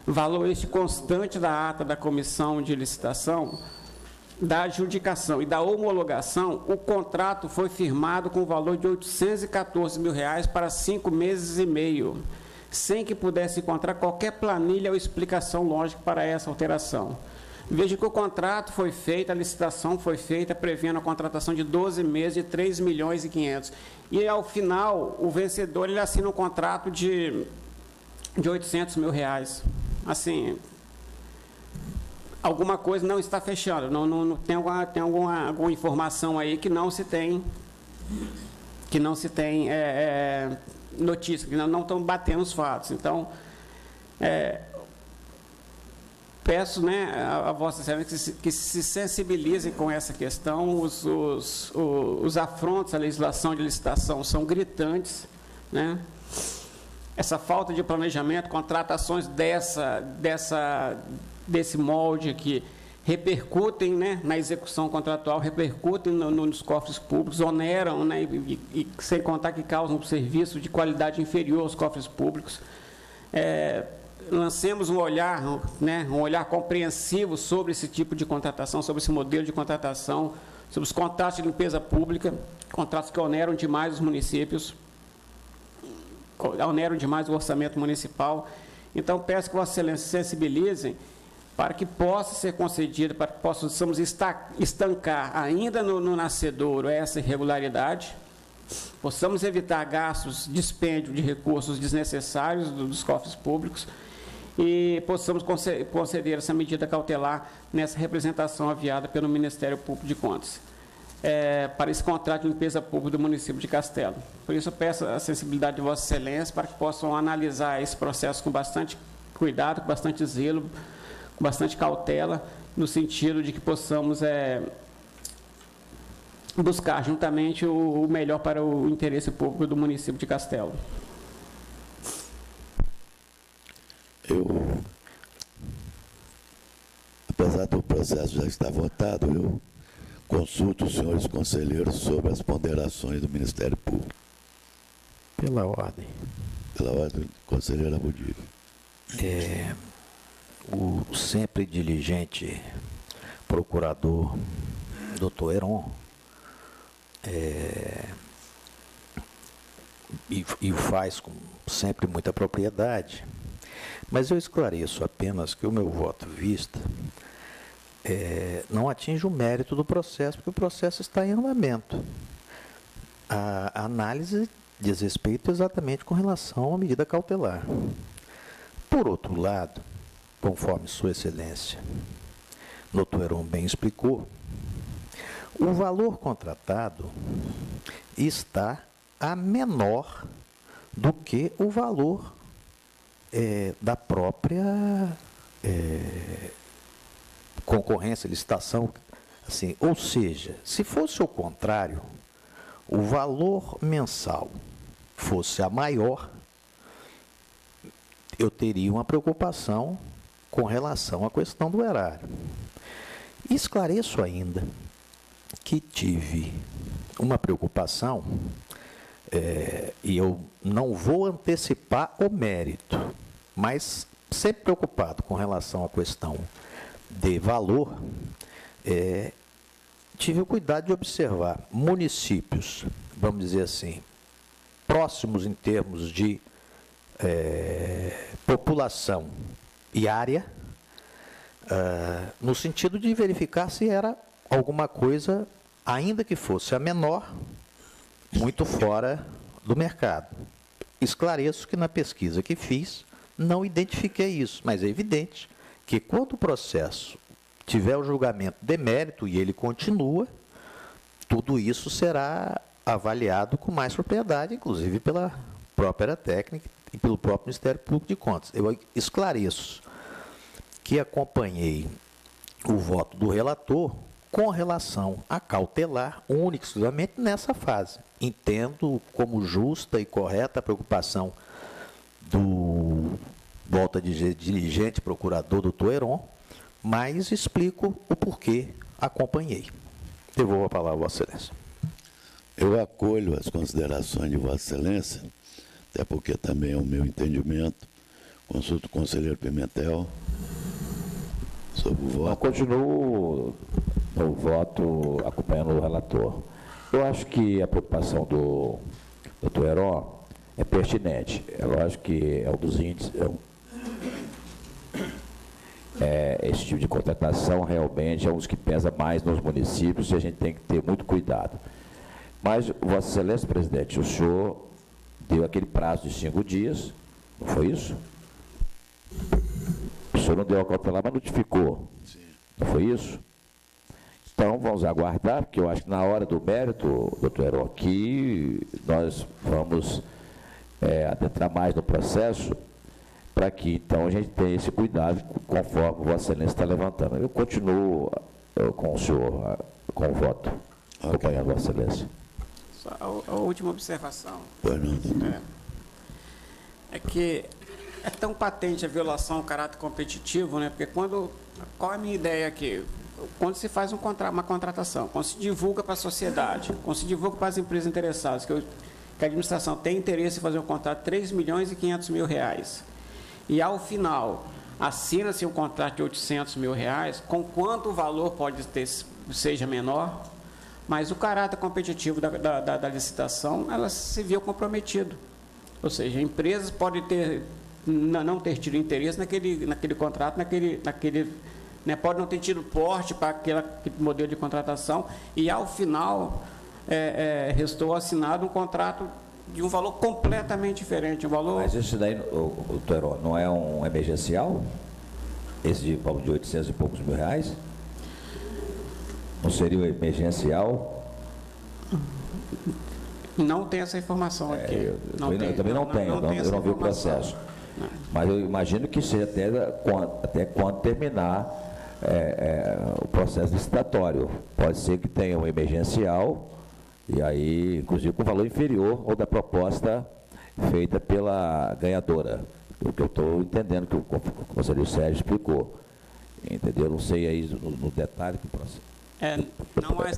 valor este constante da ata da comissão de licitação, da adjudicação e da homologação, o contrato foi firmado com o valor de R$ 814.000 para 5 meses e meio, sem que pudesse encontrar qualquer planilha ou explicação lógica para essa alteração. Veja que o contrato foi feito, a licitação foi feita, prevendo a contratação de 12 meses de R$ 3.500.000. E, ao final, o vencedor ele assina um contrato de R$ 800.000. Assim, alguma coisa não está fechando, não tem alguma informação aí que não se tem, notícia, que não estão batendo os fatos. Então, peço, né, a Vossa Excelência que se sensibilizem com essa questão. Os afrontos à legislação de licitação são gritantes, né? Essa falta de planejamento, contratações desse molde aqui, repercutem, né, na execução contratual, repercutem nos cofres públicos, oneram, né, e sem contar que causam um serviço de qualidade inferior aos cofres públicos. Lancemos um olhar, né, um olhar compreensivo sobre esse tipo de contratação, sobre esse modelo de contratação, sobre os contratos de limpeza pública, contratos que oneram demais os municípios, oneram demais o orçamento municipal. Então, peço que Vossa Excelência se sensibilizem para que possa ser concedido, para que possamos estancar ainda no nascedouro essa irregularidade, possamos evitar gastos, dispêndio de recursos desnecessários dos cofres públicos e possamos conceder essa medida cautelar nessa representação aviada pelo Ministério Público de Contas, para esse contrato de limpeza pública do município de Castelo. Por isso, eu peço a sensibilidade de Vossa Excelência para que possam analisar esse processo com bastante cuidado, com bastante zelo, com bastante cautela, no sentido de que possamos buscar juntamente o melhor para o interesse público do município de Castelo. Apesar do processo já estar votado, eu consulto os senhores conselheiros sobre as ponderações do Ministério Público. Pela ordem. Pela ordem, conselheira Budilho. O sempre diligente procurador, doutor Heron, e o faz com sempre muita propriedade, mas eu esclareço apenas que o meu voto vista não atinge o mérito do processo, porque o processo está em andamento. A análise diz respeito exatamente com relação à medida cautelar. Por outro lado, conforme Sua Excelência, Dr. Heron bem explicou, o valor contratado está a menor do que o valor da própria concorrência, licitação. Assim, ou seja, se fosse o contrário, o valor mensal fosse a maior, eu teria uma preocupação com relação à questão do erário. Esclareço ainda que tive uma preocupação, e eu não vou antecipar o mérito, mas sempre preocupado com relação à questão de valor, tive o cuidado de observar municípios, vamos dizer assim, próximos em termos de população e área, no sentido de verificar se era alguma coisa, ainda que fosse a menor, muito fora do mercado. Esclareço que na pesquisa que fiz, não identifiquei isso, mas é evidente que quando o processo tiver o julgamento de mérito e ele continua, tudo isso será avaliado com mais propriedade, inclusive pela própria área técnica e pelo próprio Ministério Público de Contas. Eu esclareço que acompanhei o voto do relator com relação a cautelar, única e exclusivamente nessa fase. Entendo como justa e correta a preocupação do volta de dirigente procurador doutor Heron, mas explico o porquê acompanhei. Devolvo a palavra a Vossa Excelência. Eu acolho as considerações de Vossa Excelência, até porque também é o meu entendimento. Consulto o conselheiro Pimentel sobre o voto. Eu continuo no voto acompanhando o relator. Eu acho que a preocupação do doutor Heron é pertinente. É lógico que é um dos índices. Esse tipo de contratação realmente é um dos que pesa mais nos municípios e a gente tem que ter muito cuidado. Mas, Vossa Excelência, presidente, o senhor deu aquele prazo de 5 dias, não foi isso? O senhor não deu a cautelar, mas notificou. Sim. Não foi isso? Então, vamos aguardar, porque eu acho que na hora do mérito, doutor Heron, aqui nós vamos adentrar mais no processo, para que, então, a gente tenha esse cuidado, conforme Vossa Excelência está levantando. Eu continuo com o senhor, com o voto, acompanhando Vossa Excelência. Só a última observação. Pois não. É que é tão patente a violação ao caráter competitivo, né? Porque qual é a minha ideia aqui? Quando se faz uma contratação, quando se divulga para a sociedade, quando se divulga para as empresas interessadas, que a administração tem interesse em fazer um contrato de R$3.500.000, e ao final assina-se um contrato de R$800.000, com quanto o valor pode ter, seja menor, mas o caráter competitivo da licitação, ela se viu comprometido. Ou seja, empresas podem não ter tido interesse naquele contrato, pode não ter tido porte para aquele modelo de contratação, e ao final restou assinado um contrato de um valor completamente diferente. Mas isso daí, doutor Heron, não é um emergencial? Esse de valor de 800 e poucos mil reais? Não seria o emergencial? Não tem essa informação aqui. Eu também não tenho, eu não vi o processo. Não. Mas eu imagino que seja até quando terminar o processo licitatório. Pode ser que tenha um emergencial, e aí, inclusive, com valor inferior ao da proposta feita pela ganhadora. O que eu estou entendendo que o conselheiro Sérgio explicou. Entendeu? Não sei aí no detalhe do processo.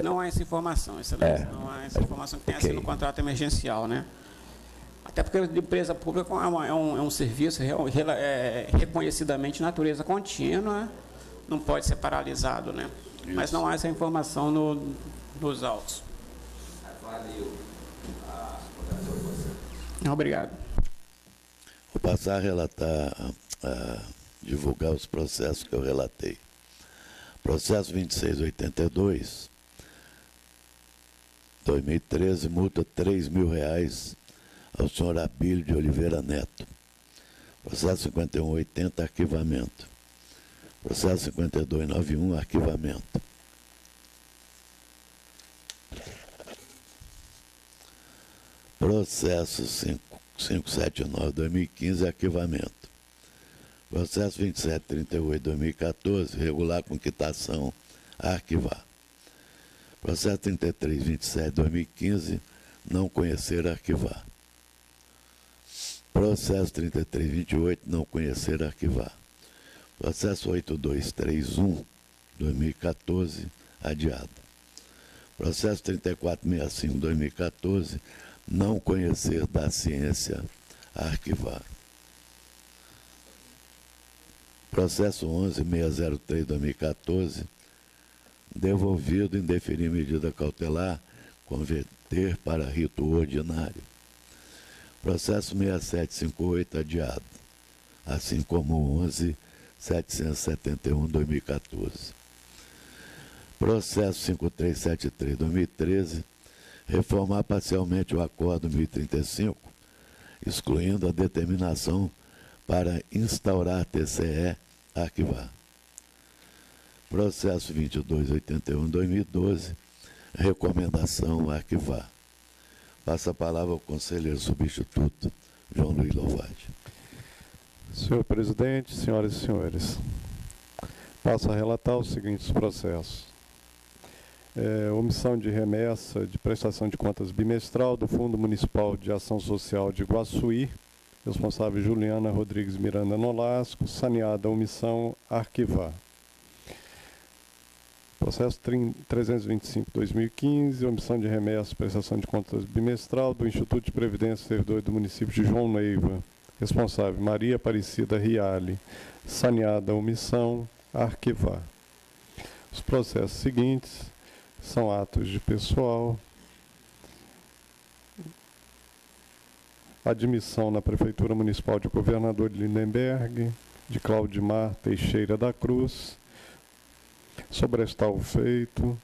Não há essa informação, excelência. Não há essa informação que tenha sido um contrato emergencial, né? Até porque a empresa pública é um serviço reconhecidamente de natureza contínua, não pode ser paralisado, né? Isso. Mas não há essa informação nos autos. Valeu. Obrigado. Vou passar a relatar, a divulgar os processos que eu relatei. Processo 2682, 2013, multa R$3.000 ao senhor Abílio de Oliveira Neto. Processo 5180, arquivamento. Processo 5291, arquivamento. Processo 579-2015, arquivamento. Processo 2738-2014, regular com quitação, arquivar. Processo 3327-2015, não conhecer, arquivar. Processo 3328, não conhecer, arquivar. Processo 8231-2014, adiado. Processo 3465-2014, não conhecer da ciência, arquivar. Processo 11603-2014, devolvido, indeferir medida cautelar, converter para rito ordinário. Processo 6758, adiado, assim como o 11771-2014. Processo 5373-2013, reformar parcialmente o Acordo 1035, excluindo a determinação para instaurar TCE, arquivar. Processo 2281-2012, recomendação, arquivar. Passa a palavra ao conselheiro substituto, João Luiz Lovati. Senhor presidente, senhoras e senhores, passo a relatar os seguintes processos. Omissão de remessa de prestação de contas bimestral do Fundo Municipal de Ação Social de Iguaçuí, responsável Juliana Rodrigues Miranda Nolasco, saneada a omissão, arquivar. Processo 325-2015, omissão de remessa, prestação de contas bimestral do Instituto de Previdência Servidor do município de João Neiva, responsável Maria Aparecida Riale, saneada a omissão, arquivar. Os processos seguintes são atos de pessoal, admissão na Prefeitura Municipal de Governador de Lindenberg, de Claudimar Teixeira da Cruz, sobrestar o feito,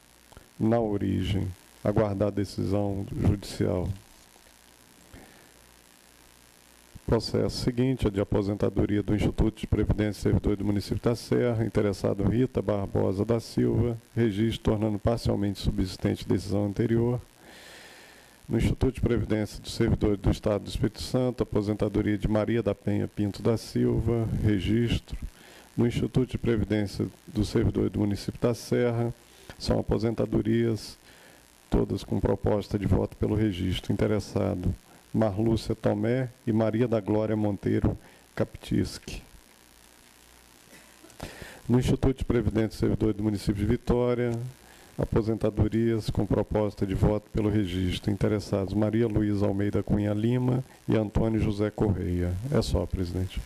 na origem, aguardar a decisão judicial. Processo seguinte, a de aposentadoria do Instituto de Previdência Servidor do município da Serra, interessado Rita Barbosa da Silva, registro tornando parcialmente subsistente decisão anterior. No Instituto de Previdência do Servidor do Estado do Espírito Santo, aposentadoria de Maria da Penha Pinto da Silva, registro. No Instituto de Previdência do Servidor do município da Serra, são aposentadorias, todas com proposta de voto pelo registro. Interessado Marlúcia Tomé e Maria da Glória Monteiro Captisque. No Instituto de Previdência do Servidor do município de Vitória, aposentadorias com proposta de voto pelo registro. Interessados Maria Luísa Almeida Cunha Lima e Antônio José Correia. É só, presidente.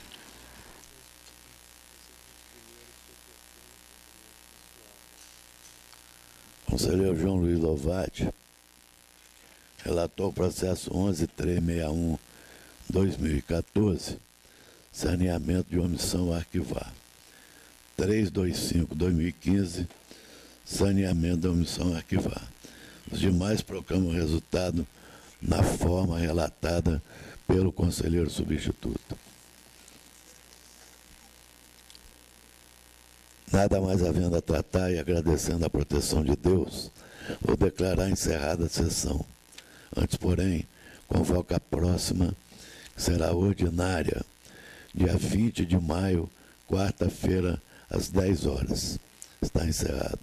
Conselheiro João Luiz Lovati relatou o processo 11361-2014, saneamento de omissão, arquivar. 325-2015, saneamento da omissão, arquivar. Os demais proclamam o resultado na forma relatada pelo conselheiro substituto. Nada mais havendo a tratar e agradecendo a proteção de Deus, vou declarar encerrada a sessão. Antes, porém, convoco a próxima, que será ordinária, dia 20 de maio, quarta-feira, às 10 horas. Está encerrado.